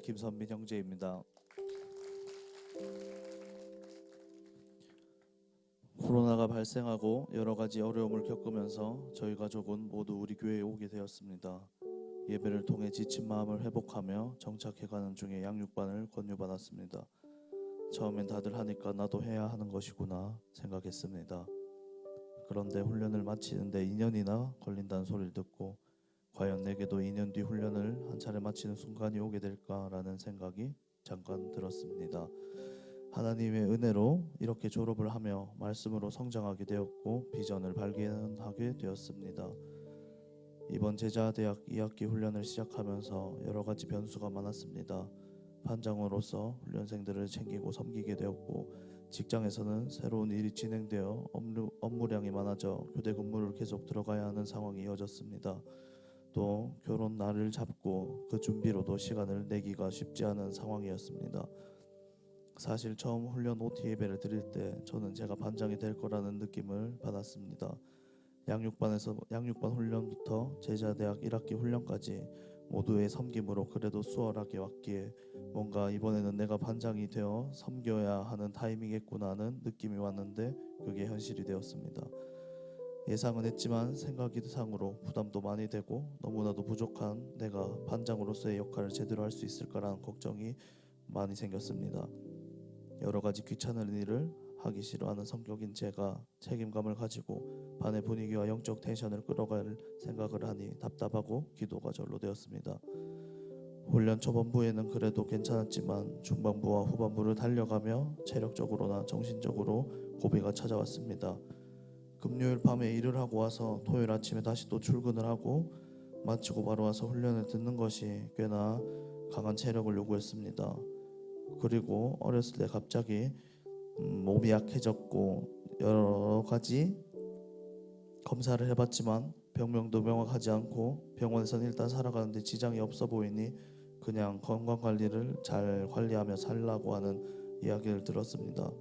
김선민 형제입니다. 코로나가 발생하고 여러 가지 어려움을 겪으면서 저희 가족은 모두 우리 교회에 오게 되었습니다. 예배를 통해 지친 마음을 회복하며 정착해가는 중에 양육반을 권유받았습니다. 처음엔 다들 하니까 나도 해야 하는 것이구나 생각했습니다. 그런데 훈련을 마치는데 2년이나 걸린다는 소리를 듣고 과연 내게도 2년 뒤 훈련을 한 차례 마치는 순간이 오게 될까라는 생각이 잠깐 들었습니다. 하나님의 은혜로 이렇게 졸업을 하며 말씀으로 성장하게 되었고 비전을 발견하게 되었습니다. 이번 제자대학 2학기 훈련을 시작하면서 여러 가지 변수가 많았습니다. 반장으로서 훈련생들을 챙기고 섬기게 되었고 직장에서는 새로운 일이 진행되어 업무량이 많아져 교대 근무를 계속 들어가야 하는 상황이 이어졌습니다. 또 결혼 날을 잡고 그 준비로도 시간을 내기가 쉽지 않은 상황이었습니다. 사실 처음 훈련 OT 예배를 드릴 때 저는 제가 반장이 될 거라는 느낌을 받았습니다. 양육반 훈련부터 제자대학 1학기 훈련까지 모두의 섬김으로 그래도 수월하게 왔기에 뭔가 이번에는 내가 반장이 되어 섬겨야 하는 타이밍이겠구나 하는 느낌이 왔는데 그게 현실이 되었습니다. 예상은 했지만 생각 이상으로 부담도 많이 되고 너무나도 부족한 내가 반장으로서의 역할을 제대로 할 수 있을까라는 걱정이 많이 생겼습니다. 여러 가지 귀찮은 일을 하기 싫어하는 성격인 제가 책임감을 가지고 반의 분위기와 영적 텐션을 끌어갈 생각을 하니 답답하고 기도가 절로 되었습니다. 훈련 초반부에는 그래도 괜찮았지만 중반부와 후반부를 달려가며 체력적으로나 정신적으로 고비가 찾아왔습니다. 금요일 밤에 일을 하고 와서 토요일 아침에 다시 또 출근을 하고 마치고 바로 와서 훈련을 듣는 것이 꽤나 강한 체력을 요구했습니다. 그리고 어렸을 때 갑자기 몸이 약해졌고 여러 가지 검사를 해봤지만 병명도 명확하지 않고 병원에서는 일단 살아가는데 지장이 없어 보이니 그냥 건강관리를 잘 관리하며 살라고 하는 이야기를 들었습니다.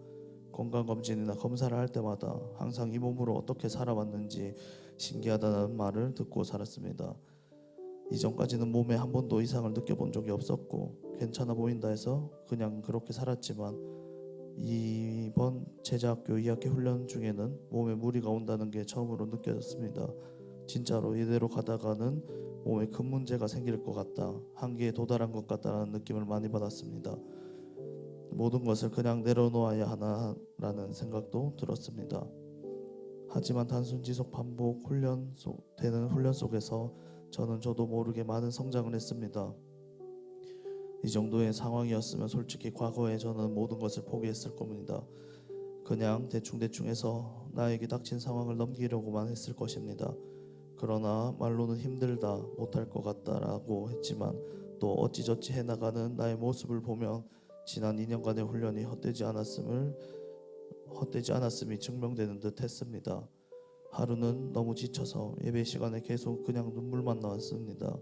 건강검진이나 검사를 할 때마다 항상 이 몸으로 어떻게 살아왔는지 신기하다는 말을 듣고 살았습니다. 이전까지는 몸에 한 번도 이상을 느껴본 적이 없었고 괜찮아 보인다 해서 그냥 그렇게 살았지만 이번 제자학교 2학기 훈련 중에는 몸에 무리가 온다는 게 처음으로 느껴졌습니다. 진짜로 이대로 가다가는 몸에 큰 문제가 생길 것 같다, 한계에 도달한 것 같다라는 느낌을 많이 받았습니다. 모든 것을 그냥 내려놓아야 하나라는 생각도 들었습니다. 하지만 단순 지속 반복 되는 훈련 속에서 저도 모르게 많은 성장을 했습니다. 이 정도의 상황이었으면 솔직히 과거에 저는 모든 것을 포기했을 겁니다. 그냥 대충 해서 나에게 닥친 상황을 넘기려고만 했을 것입니다. 그러나 말로는 힘들다, 못할 것 같다라고 했지만 또 어찌저찌 해나가는 나의 모습을 보면 지난 2년간의 훈련이 헛되지 않았음이 증명되는 듯 했습니다. 하루는 너무 지쳐서 예배 시간에 계속 그냥 눈물만 나왔습니다.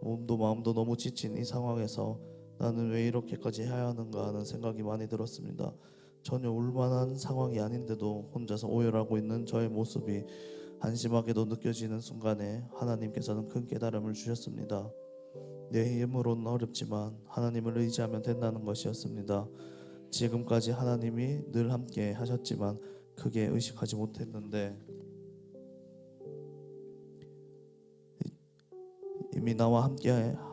몸도 마음도 너무 지친 이 상황에서 나는 왜 이렇게까지 해야 하는가 하는 생각이 많이 들었습니다. 전혀 울만한 상황이 아닌데도 혼자서 오열하고 있는 저의 모습이 한심하게도 느껴지는 순간에 하나님께서는 큰 깨달음을 주셨습니다. 내 힘으로는 어렵지만 하나님을 의지하면 된다는 것이었습니다. 지금까지 하나님이 늘 함께 하셨지만 크게 의식하지 못했는데 이미 나와 함께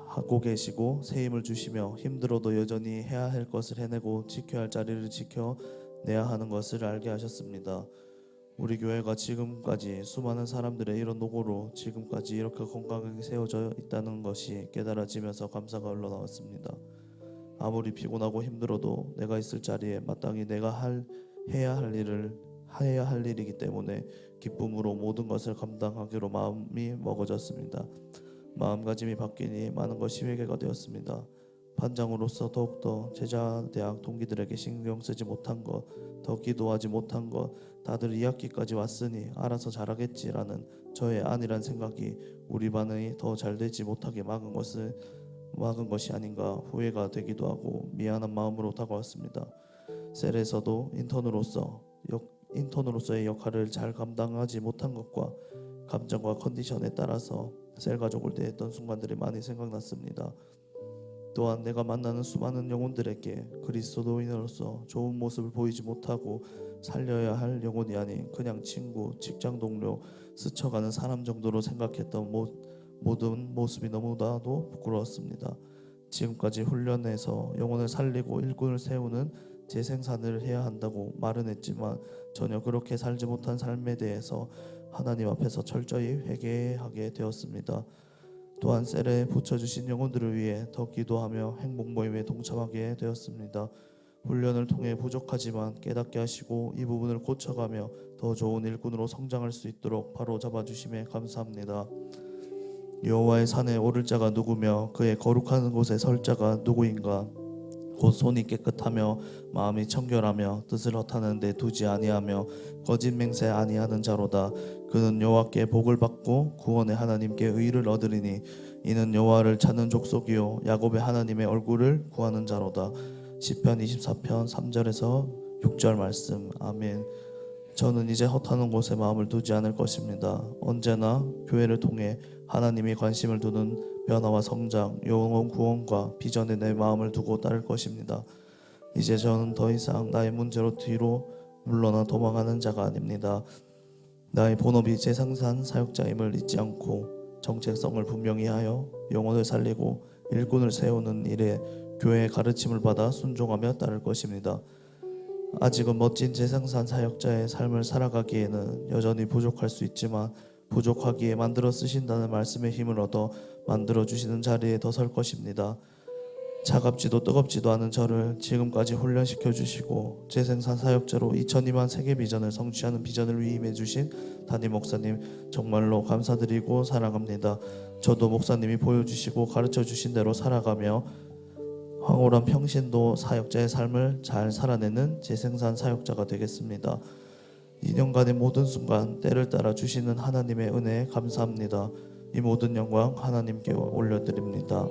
하고 계시고 새 힘을 주시며 힘들어도 여전히 해야 할 것을 해내고 지켜야 할 자리를 지켜내야 하는 것을 알게 하셨습니다. 우리 교회가 지금까지 수많은 사람들의 이런 노고로 지금까지 이렇게 건강하게 세워져 있다는 것이 깨달아지면서 감사가 흘러나왔습니다. 아무리 피곤하고 힘들어도 내가 있을 자리에 마땅히 해야 할 일이기 때문에 기쁨으로 모든 것을 감당하기로 마음이 먹어졌습니다. 마음가짐이 바뀌니 많은 것이 회개가 되었습니다. 반장으로서 더욱더 제자대학 동기들에게 신경 쓰지 못한 것, 더 기도하지 못한 것, 다들 2학기까지 왔으니 알아서 잘하겠지라는 저의 안일한 생각이 우리 반이 더 잘되지 못하게 막은 것이 아닌가 후회가 되기도 하고 미안한 마음으로 다가왔습니다. 셀에서도 인턴으로서의 역할을 잘 감당하지 못한 것과 감정과 컨디션에 따라서 셀 가족을 대했던 순간들이 많이 생각났습니다. 또한 내가 만나는 수많은 영혼들에게 그리스도인으로서 좋은 모습을 보이지 못하고 살려야 할 영혼이 아닌 그냥 친구, 직장 동료, 스쳐가는 사람 정도로 생각했던 모든 모습이 너무나도 부끄러웠습니다. 지금까지 훈련해서 영혼을 살리고 일꾼을 세우는 재생산을 해야 한다고 말은 했지만 전혀 그렇게 살지 못한 삶에 대해서 하나님 앞에서 철저히 회개하게 되었습니다. 또한 셀에 붙여주신 영혼들을 위해 더 기도하며 행복 모임에 동참하게 되었습니다. 훈련을 통해 부족하지만 깨닫게 하시고 이 부분을 고쳐가며 더 좋은 일꾼으로 성장할 수 있도록 바로 잡아주심에 감사합니다. 여호와의 산에 오를 자가 누구며 그의 거룩한 곳에 설 자가 누구인가? 곧 손이 깨끗하며 마음이 청결하며 뜻을 허탄한 데 두지 아니하며 거짓 맹세 아니하는 자로다. 그는 여호와께 복을 받고 구원의 하나님께 의를 얻으리니 이는 여호와를 찾는 족속이요 야곱의 하나님의 얼굴을 구하는 자로다. 시편 24편 3절에서 6절 말씀. 아멘. 저는 이제 헛하는 곳에 마음을 두지 않을 것입니다. 언제나 교회를 통해 하나님이 관심을 두는 변화와 성장, 영혼 구원과 비전에 내 마음을 두고 따를 것입니다. 이제 저는 더 이상 나의 문제로 뒤로 물러나 도망하는 자가 아닙니다. 나의 본업이 재생산 사역자임을 잊지 않고 정체성을 분명히 하여 영혼을 살리고 일꾼을 세우는 일에 교회의 가르침을 받아 순종하며 따를 것입니다. 아직은 멋진 재생산 사역자의 삶을 살아가기에는 여전히 부족할 수 있지만 부족하기에 만들어 쓰신다는 말씀의 힘을 얻어 만들어 주시는 자리에 더 설 것입니다. 차갑지도 뜨겁지도 않은 저를 지금까지 훈련시켜 주시고 재생산 사역자로 2002만 세계 비전을 성취하는 비전을 위임해 주신 담임 목사님 정말로 감사드리고 사랑합니다. 저도 목사님이 보여주시고 가르쳐 주신 대로 살아가며 황홀한 평신도 사역자의 삶을 잘 살아내는 재생산 사역자가 되겠습니다. 2년간의 모든 순간 때를 따라 주시는 하나님의 은혜에 감사합니다. 이 모든 영광 하나님께 올려드립니다.